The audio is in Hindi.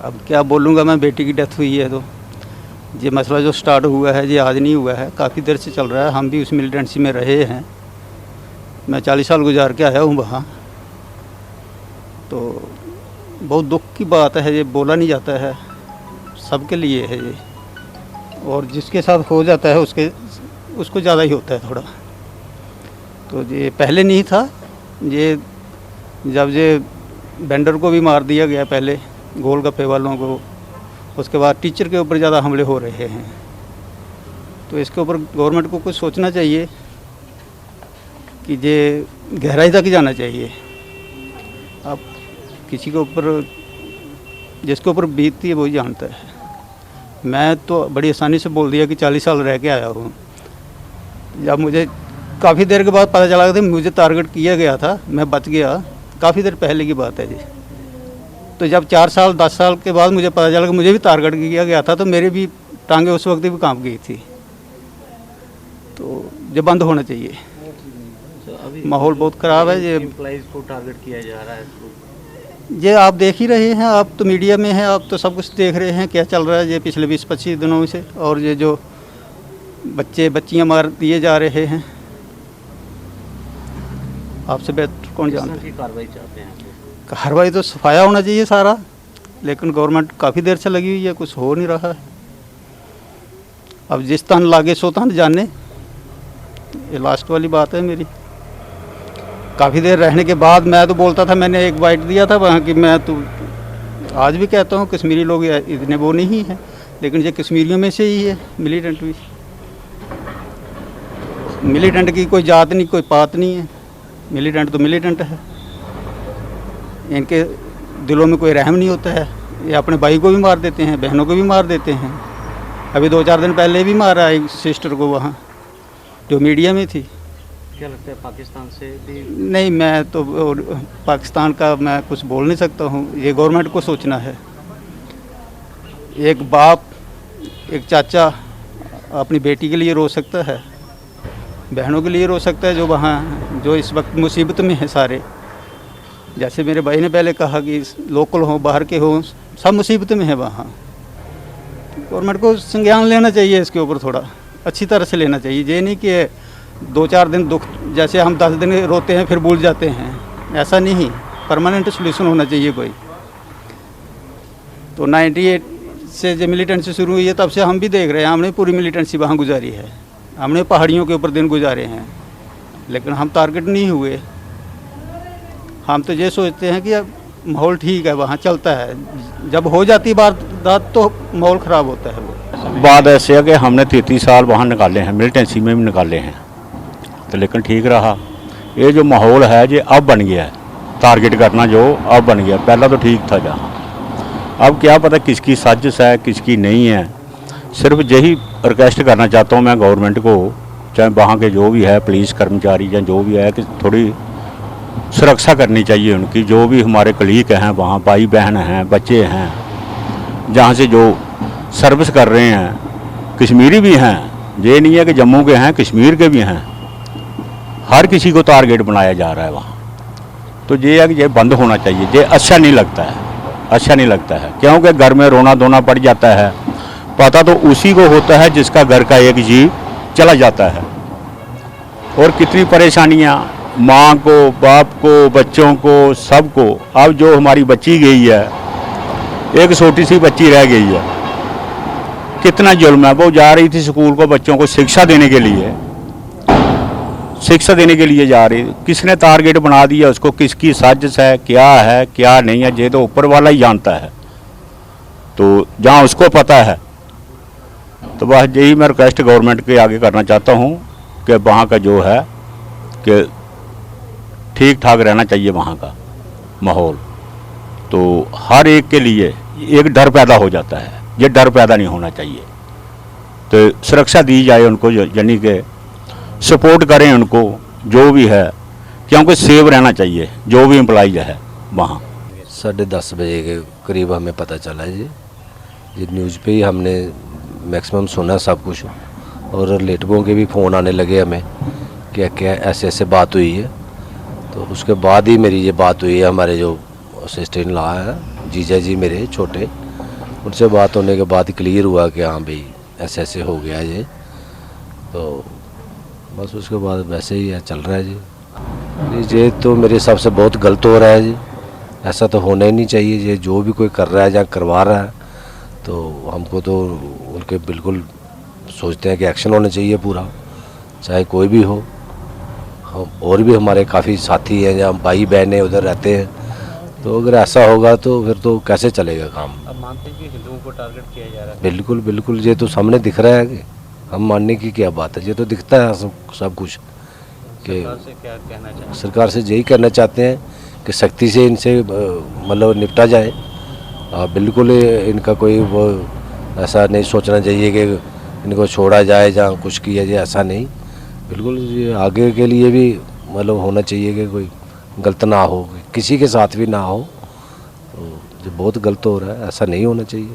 अब क्या बोलूँगा मैं, बेटी की डेथ हुई है तो ये मसला जो स्टार्ट हुआ है ये आज नहीं हुआ है, काफ़ी देर से चल रहा है। हम भी उस मिलिटेंसी में रहे हैं, मैं 40 साल गुजार के आया हूँ वहाँ। तो बहुत दुख की बात है, ये बोला नहीं जाता है, सबके लिए है ये, और जिसके साथ हो जाता है उसको ज़्यादा ही होता है थोड़ा। तो ये पहले नहीं था, ये जब ये वेंडर को भी मार दिया गया पहले, गोलगप्पे वालों को, उसके बाद टीचर के ऊपर ज़्यादा हमले हो रहे हैं। तो इसके ऊपर गवर्नमेंट को कुछ सोचना चाहिए कि ये गहराई तक जाना चाहिए। अब किसी के ऊपर, जिसके ऊपर बीतती है वही जानता है। मैं तो बड़ी आसानी से बोल दिया कि 40 साल रह के आया हूँ। जब मुझे काफ़ी देर के बाद पता चला कि मुझे टारगेट किया गया था, मैं बच गया, काफ़ी देर पहले की बात है जी। तो जब 4 साल 10 साल के बाद मुझे पता चला कि मुझे भी टारगेट किया गया था, तो मेरी भी टांगें उस वक्त भी कांप गई थी। तो ये बंद होना चाहिए, माहौल बहुत ख़राब है। ये एम्प्लॉइज़ को टारगेट किया जा रहा है, ये आप देख ही रहे हैं, आप तो मीडिया में हैं, आप तो सब कुछ देख रहे हैं क्या चल रहा है ये पिछले 20-25 दिनों से। और ये जो बच्चियां मार दिए जा रहे हैं, आपसे बेहतर कौन जानता है। कार्रवाई चाहते हैं? कार्रवाई तो सफाया होना चाहिए सारा, लेकिन गवर्नमेंट काफ़ी देर से लगी हुई है, कुछ हो नहीं रहा है। अब जिस तन लागे सो तन जाने, ये लास्ट वाली बात है मेरी। काफ़ी देर रहने के बाद मैं तो बोलता था, मैंने एक बाइट दिया था वहाँ की, मैं तो आज भी कहता हूँ कश्मीरी लोग इतने वो नहीं हैं, लेकिन ये कश्मीरियों में से ही है मिलिटेंट भी। मिलिटेंट की कोई जात नहीं, कोई पात नहीं है, मिलिटेंट तो मिलिटेंट है। इनके दिलों में कोई रहम नहीं होता है, ये अपने भाई को भी मार देते हैं, बहनों को भी मार देते हैं। अभी 2-4 दिन पहले भी मारा एक सिस्टर को वहाँ, जो मीडिया में थी। क्या लगता है पाकिस्तान से भी? नहीं, मैं तो पाकिस्तान का मैं कुछ बोल नहीं सकता हूँ, ये गवर्नमेंट को सोचना है। एक बाप, एक चाचा अपनी बेटी के लिए रो सकता है, बहनों के लिए रो सकता है, जो वहाँ जो इस वक्त मुसीबत में है सारे। जैसे मेरे भाई ने पहले कहा कि लोकल हो, बाहर के हो, सब मुसीबत में है वहाँ। गवर्नमेंट को संज्ञान लेना चाहिए इसके ऊपर, थोड़ा अच्छी तरह से लेना चाहिए। ये नहीं कि 2-4 दिन दुख, जैसे हम 10 दिन रोते हैं फिर भूल जाते हैं, ऐसा नहीं। परमानेंट सोल्यूशन होना चाहिए कोई। तो 98 से जो मिलिटेंसी शुरू हुई है तब से हम भी देख रहे हैं, हमने पूरी मिलिटेंसी वहाँ गुजारी है, हमने पहाड़ियों के ऊपर दिन गुजारे हैं, लेकिन हम टारगेट नहीं हुए। हम तो ये सोचते हैं कि अब माहौल ठीक है, वहाँ चलता है, जब हो जाती वारदात तो माहौल ख़राब होता है। वो बात ऐसे है कि हमने 33 साल वहाँ निकाले हैं, मिलिटेंसी में भी निकाले हैं, तो लेकिन ठीक रहा। ये जो माहौल है ये अब बन गया है, टारगेट करना जो अब बन गया, पहला तो ठीक था जहाँ। अब क्या पता किसकी साजिश है किसकी नहीं है। सिर्फ यही रिक्वेस्ट करना चाहता हूँ मैं गवर्नमेंट को, चाहे वहाँ के जो भी है पुलिस कर्मचारी या जो भी है, कि थोड़ी सुरक्षा करनी चाहिए उनकी। जो भी हमारे कलीग हैं वहाँ, भाई बहन हैं, बच्चे हैं, जहाँ से जो सर्विस कर रहे हैं, कश्मीरी भी हैं, ये नहीं है कि जम्मू के हैं, कश्मीर के भी हैं। हर किसी को टारगेट बनाया जा रहा है वहाँ। तो ये है कि ये बंद होना चाहिए, ये अच्छा नहीं लगता है, अच्छा नहीं लगता है, क्योंकि घर में रोना धोना पड़ जाता है। पता तो उसी को होता है जिसका घर का एक जीव चला जाता है। और कितनी परेशानियाँ माँ को, बाप को, बच्चों को, सबको। अब जो हमारी बच्ची गई है, एक छोटी सी बच्ची रह गई है, कितना जुल्म है। वो जा रही थी स्कूल को बच्चों को शिक्षा देने के लिए, शिक्षा देने के लिए जा रही, किसने टारगेट बना दिया उसको, किसकी साजिश है, क्या नहीं है, ये तो ऊपर वाला ही जानता है। तो जहाँ उसको पता है, तो बस यही मैं रिक्वेस्ट गवर्नमेंट के आगे करना चाहता हूँ कि वहाँ का जो है कि ठीक ठाक रहना चाहिए वहाँ का माहौल। तो हर एक के लिए एक डर पैदा हो जाता है, ये डर पैदा नहीं होना चाहिए। तो सुरक्षा दी जाए उनको, यानी कि सपोर्ट करें उनको जो भी है, क्योंकि सेव रहना चाहिए जो भी एम्प्लॉइज है वहाँ। 10:30 बजे के करीब हमें पता चला जी, ये न्यूज़ पे ही हमने मैक्सिमम सुना सब कुछ, और रिलेटिवों के भी फ़ोन आने लगे हमें कि क्या ऐसे ऐसे बात हुई है। तो उसके बाद ही मेरी ये बात हुई है, हमारे जो असिस्टेंट ला है जीजा जी मेरे छोटे, उनसे बात होने के बाद क्लियर हुआ कि हाँ भाई ऐसे ऐसे हो गया ये। तो बस उसके बाद वैसे ही है, चल रहा है जी। ये तो मेरे हिसाब से बहुत गलत हो रहा है जी, ऐसा तो होना ही नहीं चाहिए। ये जो भी कोई कर रहा है या करवा रहा है, तो हमको तो उनके बिल्कुल सोचते हैं कि एक्शन होना चाहिए पूरा, चाहे कोई भी हो। हम और भी हमारे काफ़ी साथी हैं या भाई बहनें उधर रहते हैं, तो अगर ऐसा होगा तो फिर तो कैसे चलेगा काम। अब मानते हैं कि हिंदुओं को टारगेट किया जा रहा है। बिल्कुल बिल्कुल, ये तो सामने दिख रहा है कि हम मानने की क्या बात है, ये तो दिखता है सब कुछ कि सरकार से क्या कहना चाहिए? सरकार से यही करना चाहते हैं कि सख्ती से इनसे मतलब निपटा जाए। बिल्कुल इनका कोई वो ऐसा नहीं सोचना चाहिए कि इनको छोड़ा जाए या कुछ किया जाए, ऐसा नहीं। बिल्कुल ये आगे के लिए भी मतलब होना चाहिए कि कोई गलत ना हो, किसी के साथ भी ना हो। तो ये बहुत गलत हो रहा है, ऐसा नहीं होना चाहिए।